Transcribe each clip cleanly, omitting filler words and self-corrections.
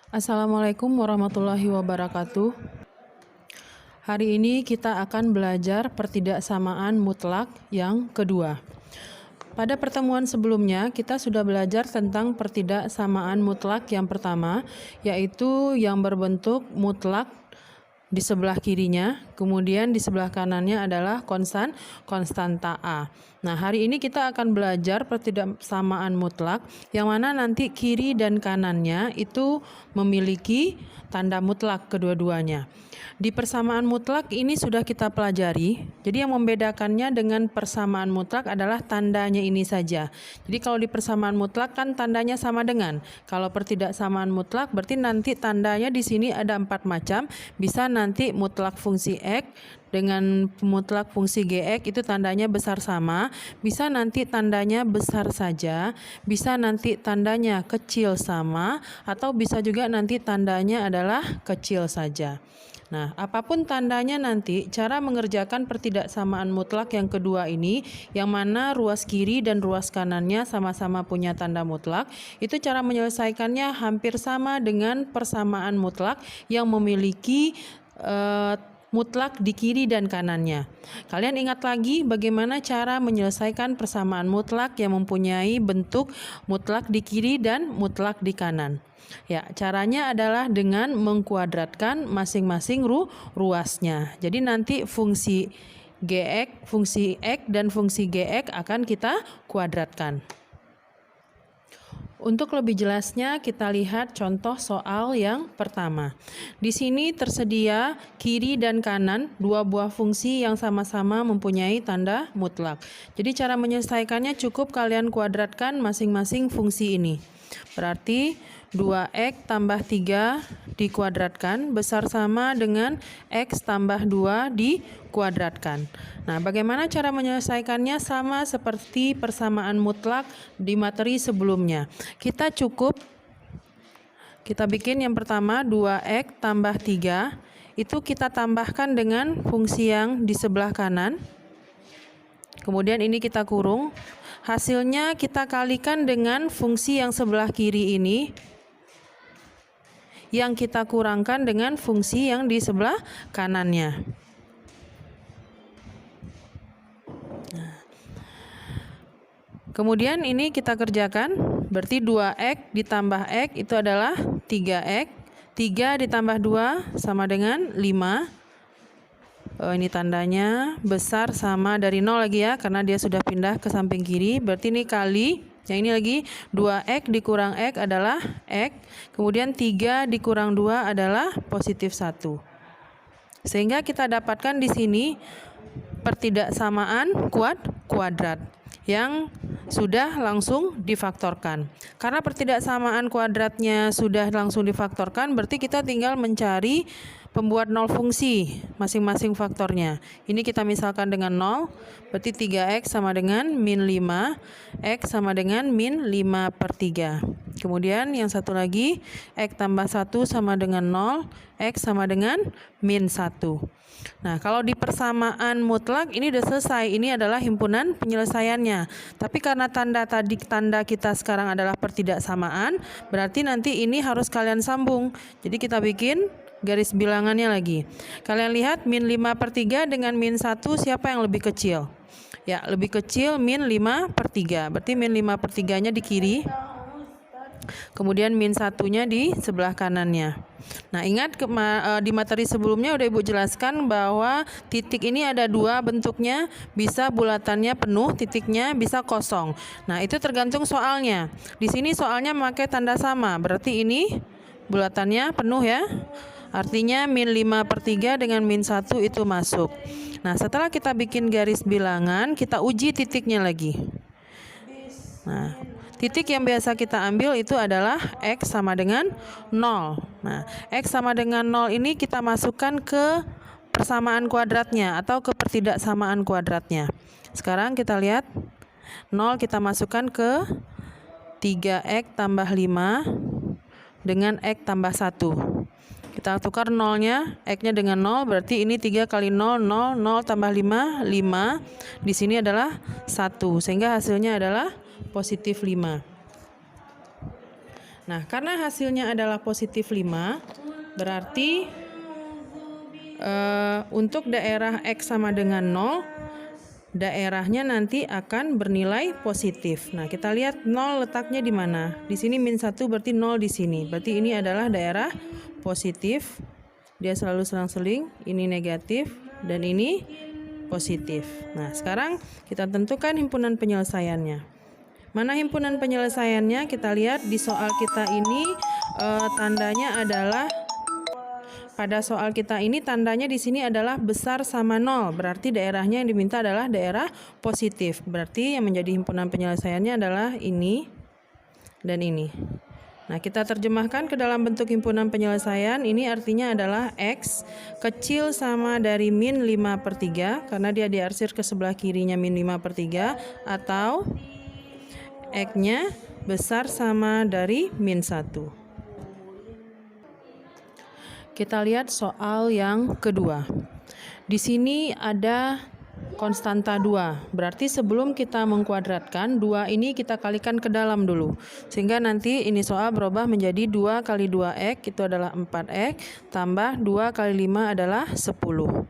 Assalamualaikum warahmatullahi wabarakatuh. Hari ini kita akan belajar pertidaksamaan mutlak yang kedua. Pada pertemuan sebelumnya kita sudah belajar tentang pertidaksamaan mutlak yang pertama, yaitu yang berbentuk mutlak di sebelah kirinya, kemudian di sebelah kanannya adalah konstanta A. Nah, hari ini kita akan belajar pertidaksamaan mutlak yang mana nanti kiri dan kanannya itu memiliki tanda mutlak kedua-duanya. Di persamaan mutlak ini sudah kita pelajari. Jadi yang membedakannya dengan persamaan mutlak adalah tandanya ini saja. Jadi kalau di persamaan mutlak kan tandanya sama dengan. Kalau pertidaksamaan mutlak berarti nanti tandanya di sini ada 4 macam. Bisa nanti mutlak fungsi X dengan mutlak fungsi Gx itu tandanya besar sama, bisa nanti tandanya besar saja, bisa nanti tandanya kecil sama, atau bisa juga nanti tandanya adalah kecil saja. Nah, apapun tandanya nanti, cara mengerjakan pertidaksamaan mutlak yang kedua ini, yang mana ruas kiri dan ruas kanannya sama-sama punya tanda mutlak, itu cara menyelesaikannya hampir sama dengan persamaan mutlak yang memiliki mutlak di kiri dan kanannya. Kalian ingat lagi bagaimana cara menyelesaikan persamaan mutlak yang mempunyai bentuk mutlak di kiri dan mutlak di kanan. Ya, caranya adalah dengan mengkuadratkan masing-masing ruasnya. Jadi nanti fungsi Gx, fungsi X dan fungsi Gx akan kita kuadratkan. Untuk lebih jelasnya kita lihat contoh soal yang pertama. Di sini tersedia kiri dan kanan dua buah fungsi yang sama-sama mempunyai tanda mutlak. Jadi cara menyelesaikannya cukup kalian kuadratkan masing-masing fungsi ini. Berarti 2x tambah 3 dikuadratkan besar sama dengan x tambah 2 dikuadratkan. Nah, bagaimana cara menyelesaikannya? Sama seperti persamaan mutlak di materi sebelumnya. Kita bikin yang pertama 2x tambah 3 itu kita tambahkan dengan fungsi yang di sebelah kanan. Kemudian ini kita kurung. Hasilnya kita kalikan dengan fungsi yang sebelah kiri ini, yang kita kurangkan dengan fungsi yang di sebelah kanannya. Kemudian ini kita kerjakan, berarti 2x ditambah x itu adalah 3x. 3 ditambah 2 sama dengan 5. Ini tandanya besar sama dari 0 lagi ya, karena dia sudah pindah ke samping kiri. Berarti ini kali, yang ini lagi 2x dikurang x adalah x. Kemudian 3 dikurang 2 adalah positif 1. Sehingga kita dapatkan di sini pertidaksamaan kuadrat yang sudah langsung difaktorkan. Karena pertidaksamaan kuadratnya sudah langsung difaktorkan, berarti kita tinggal mencari pembuat 0 fungsi masing-masing faktornya. Ini kita misalkan dengan 0, berarti 3x sama dengan min 5, x sama dengan min 5/3. Kemudian yang satu lagi, x tambah 1 sama dengan 0, x sama dengan min 1. Nah, kalau di persamaan mutlak ini udah selesai. Ini adalah himpunan penyelesaiannya. Tapi karena tanda kita sekarang adalah pertidaksamaan, berarti nanti ini harus kalian sambung. Jadi kita bikin garis bilangannya lagi. Kalian lihat min 5/3 dengan min 1 siapa yang lebih kecil? Ya, lebih kecil min 5/3. Berarti min 5/3-nya di kiri. Kemudian min 1-nya di sebelah kanannya. Nah, ingat di materi sebelumnya udah Ibu jelaskan bahwa titik ini ada 2 bentuknya, bisa bulatannya penuh, titiknya bisa kosong. Nah, itu tergantung soalnya. Di sini soalnya memakai tanda sama, berarti ini bulatannya penuh ya. Artinya min 5/3 dengan min 1 itu masuk. Nah, setelah kita bikin garis bilangan, kita uji titiknya lagi. Nah, titik yang biasa kita ambil itu adalah x sama dengan 0. Nah, x sama dengan 0 ini kita masukkan ke persamaan kuadratnya atau ke pertidaksamaan kuadratnya. Sekarang kita lihat 0 kita masukkan ke 3x tambah 5 dengan x tambah 1. Kita tukar 0-nya, x-nya dengan 0, berarti ini 3 kali 0, 0, 0 tambah 5, 5. Di sini adalah 1, sehingga hasilnya adalah positif 5. Nah, karena hasilnya adalah positif 5, berarti untuk daerah X sama dengan 0, daerahnya nanti akan bernilai positif. Nah, kita lihat 0 letaknya di mana. Di sini min 1 berarti 0 di sini. Berarti ini adalah daerah positif. Dia selalu selang-seling, ini negatif dan ini positif. Nah, sekarang kita tentukan himpunan penyelesaiannya. Mana himpunan penyelesaiannya? Kita lihat di soal kita ini tandanya adalah pada soal kita ini tandanya di sini adalah besar sama 0. Berarti daerahnya yang diminta adalah daerah positif. Berarti yang menjadi himpunan penyelesaiannya adalah ini dan ini. Nah, kita terjemahkan ke dalam bentuk himpunan penyelesaian. Ini artinya adalah X kecil sama dari min 5/3 karena dia diarsir ke sebelah kirinya min 5/3, atau X-nya besar sama dari min 1. Kita lihat soal yang kedua. Di sini ada konstanta 2. Berarti sebelum kita mengkuadratkan, 2 ini kita kalikan ke dalam dulu. Sehingga nanti ini soal berubah menjadi 2 kali 2X, itu adalah 4X, tambah 2 kali 5 adalah 10.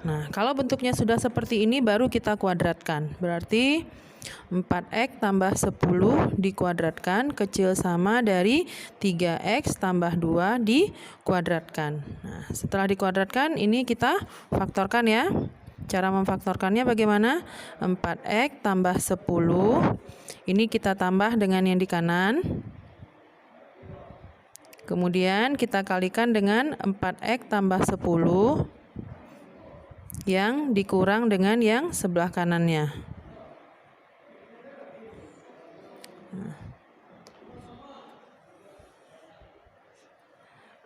Nah, kalau bentuknya sudah seperti ini baru kita kuadratkan. Berarti 4X tambah 10 dikuadratkan kecil sama dari 3X tambah 2 dikuadratkan. Nah, setelah dikuadratkan ini kita faktorkan ya. Cara memfaktorkannya bagaimana? 4X tambah 10. Ini kita tambah dengan yang di kanan. Kemudian kita kalikan dengan 4X tambah 10 yang dikurang dengan yang sebelah kanannya.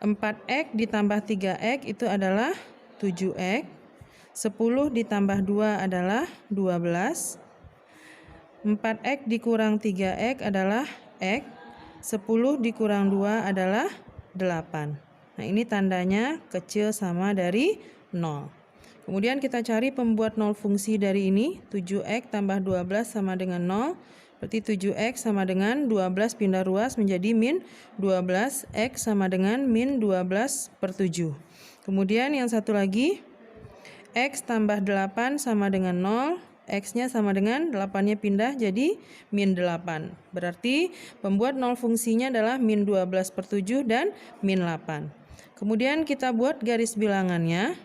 4X ditambah 3X itu adalah 7X. 10 ditambah 2 adalah 12. 4X dikurang 3X adalah X. 10 dikurang 2 adalah 8. Nah, ini tandanya kecil sama dari 0. Kemudian kita cari pembuat 0 fungsi dari ini. 7X tambah 12 sama dengan 0. Berarti 7X sama dengan 12 pindah ruas menjadi min 12. X sama dengan min 12/7. Kemudian yang satu lagi, X tambah 8 sama dengan 0. X-nya sama dengan 8-nya pindah jadi min 8. Berarti pembuat 0 fungsinya adalah min 12/7 dan min 8. Kemudian kita buat garis bilangannya.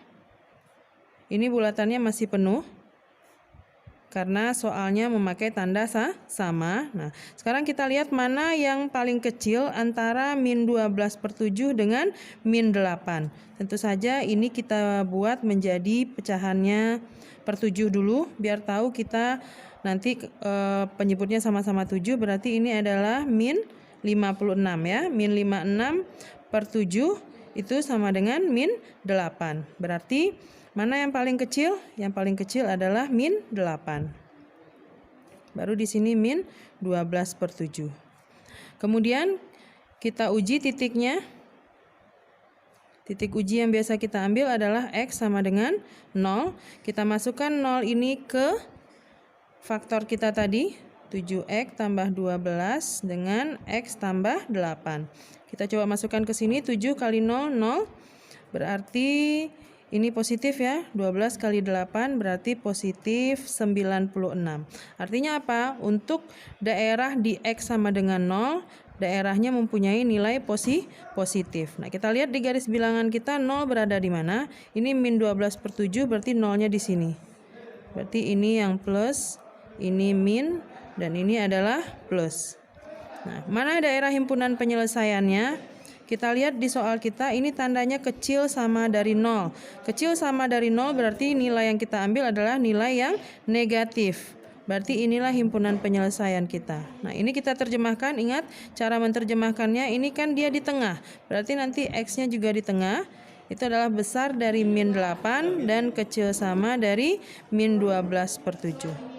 Ini bulatannya masih penuh karena soalnya memakai tanda sama. Nah, sekarang kita lihat mana yang paling kecil antara min 12/7 dengan min 8. Tentu saja ini kita buat menjadi pecahannya per 7 dulu biar tahu kita nanti penyebutnya sama-sama 7, berarti ini adalah min 56 ya. Min 56/7 itu sama dengan min 8. Berarti mana yang paling kecil? Yang paling kecil adalah min 8. Baru di sini min 12/7. Kemudian kita uji titiknya. Titik uji yang biasa kita ambil adalah X sama dengan 0. Kita masukkan 0 ini ke faktor kita tadi. 7X tambah 12 dengan X tambah 8. Kita coba masukkan ke sini. 7 kali 0, 0. Berarti ini positif ya, 12 kali 8 berarti positif 96. Artinya apa? Untuk daerah di X sama dengan 0, daerahnya mempunyai nilai positif. Nah, kita lihat di garis bilangan kita 0 berada di mana? Ini min 12/7 berarti 0-nya di sini. Berarti ini yang plus, ini min, dan ini adalah plus. Nah, mana daerah himpunan penyelesaiannya? Kita lihat di soal kita ini tandanya kecil sama dari 0. Kecil sama dari 0 berarti nilai yang kita ambil adalah nilai yang negatif. Berarti inilah himpunan penyelesaian kita. Nah, ini kita terjemahkan. Ingat cara menerjemahkannya, ini kan dia di tengah. Berarti nanti X-nya juga di tengah. Itu adalah besar dari min 8 dan kecil sama dari min 12/7.